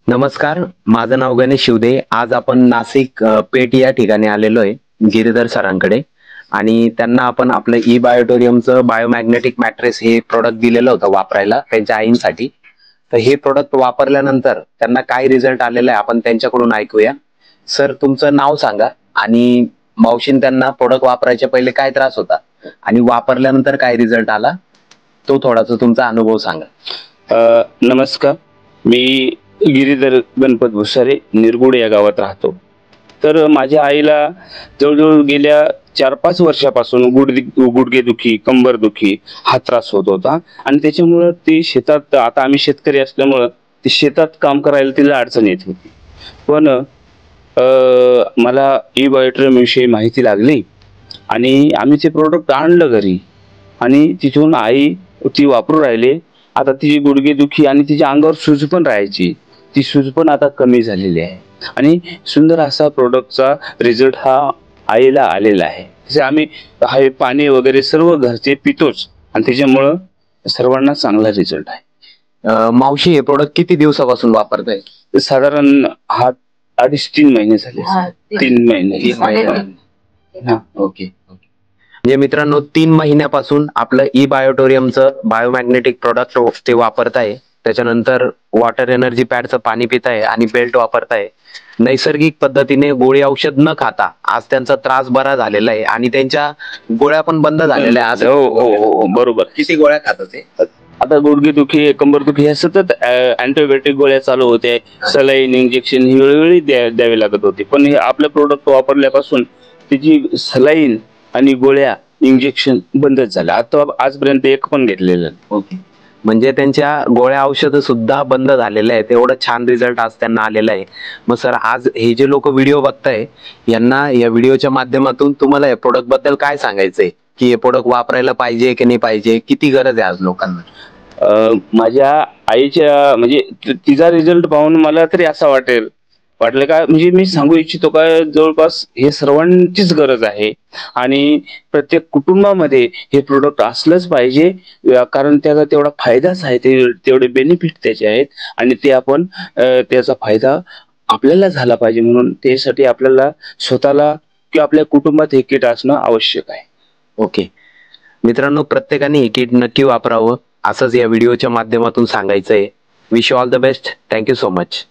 नमस्कार, माझं नाव गणेश शिवदे. आज आपण नाशिक पेठ या ठिकाणी आलेलो आहे गिरीधर सरांकडे. आणि त्यांना आपण आपलं ई बायोटोरियमचं बायोमॅग्नेटिक मॅट्रेस हे प्रोडक्ट दिलेलं होतं वापरायला त्यांच्या आईंसाठी. तर हे प्रोडक्ट वापरल्यानंतर त्यांना काय रिझल्ट आलेला आहे आपण त्यांच्याकडून ऐकूया. सर, तुमचं नाव सांगा आणि मावशीन त्यांना प्रोडक्ट वापरायच्या पहिले काय त्रास होता आणि वापरल्यानंतर काय रिझल्ट आला, तो थोडासा तुमचा अनुभव सांगा. नमस्कार. मी गिरीधर गणपत भुसारे, निरगुड या गावात राहतो. तर माझ्या आईला जवळजवळ गेल्या 4-5 वर्षापासून गुडघेदुखी, कंबरदुखी हा त्रास होत होता. आणि त्याच्यामुळं ती शेतात, आता आम्ही शेतकरी असल्यामुळं ती शेतात काम करायला तिला अडचण येत होती. पण मला ई बायोटोरियम विषयी माहिती लागली आणि आम्ही ते प्रोडक्ट आणलं घरी. आणि तिथून आई ती वापरू राहिली. आता तिची गुडघेदुखी आणि तिच्या अंगावर सूज पण राहायची, ती सूज पण आता कमी झालेली आहे. आणि सुंदर असा प्रोडक्टचा रिझल्ट हा आईला आलेला आहे. जसे आम्ही हे पाणी वगैरे सर्व घरचे पितोच आणि त्याच्यामुळं सर्वांना चांगला रिझल्ट आहे. मावशी, हे प्रोडक्ट किती दिवसापासून वापरताय? साधारण हा 2.5-3 महिने झाले. 3 महिने. हा, ओके. म्हणजे मित्रांनो, 3 महिन्यापासून आपलं ई बायोटोरियमचं बायोमॅग्नेटिक प्रोडक्ट ते वापरताय. त्याच्यानंतर वॉटर एनर्जी पॅडचं पाणी पिताय आणि बेल्ट वापरताय. नैसर्गिक पद्धतीने गोळी औषध न खाता आज त्यांचा त्रास बरा झालेला आहे आणि त्यांच्या गोळ्या पण बंद झालेल्या आहेत. हो हो हो, बरोबर. किती गोळ्या खातात ते? आता गुडघेदुखी, कंबरदुखी ह्या सतत अँटीबायोटिक गोळ्या चालू होते. सलाईन इंजेक्शन ही वेळोवेळी द्यावी लागत होती. पण हे आपलं प्रोडक्ट वापरल्यापासून तिची सलाईन आणि गोळ्या, इंजेक्शन बंदच झालं. आता आजपर्यंत एक पण घेतलेलं नाही. ओके. म्हणजे त्यांच्या गोळ्या औषध सुद्धा बंद झालेले आहेत. एवढं छान रिझल्ट आज त्यांना आलेला आहे. मग सर, आज हे जे लोक व्हिडिओ बघताय यांना या व्हिडिओच्या माध्यमातून तुम्हाला या प्रोडक्ट बद्दल काय सांगायचंय, की हे प्रोडक्ट वापरायला पाहिजे की नाही पाहिजे, किती गरज आहे आज लोकांना? माझ्या आईच्या म्हणजे तिचा रिझल्ट पाहून मला तरी असं वाटलं का, म्हणजे मी सांगू इच्छितो का, जवळपास हे सर्वांचीच गरज आहे. आणि प्रत्येक कुटुंबामध्ये हे प्रोडक्ट असलंच पाहिजे. कारण त्याचा तेवढा फायदाच आहे, तेवढे बेनिफिट त्याचे आहेत. आणि ते आपण त्याचा फायदा आपल्याला झाला पाहिजे, म्हणून त्यासाठी आपल्याला स्वतःला किंवा आपल्या कुटुंबात हे किट असणं आवश्यक आहे. ओके मित्रांनो, प्रत्येकाने हे किट नक्की वापरावं असंच या व्हिडिओच्या माध्यमातून सांगायचंय. Wish you all the best. Thank you so much.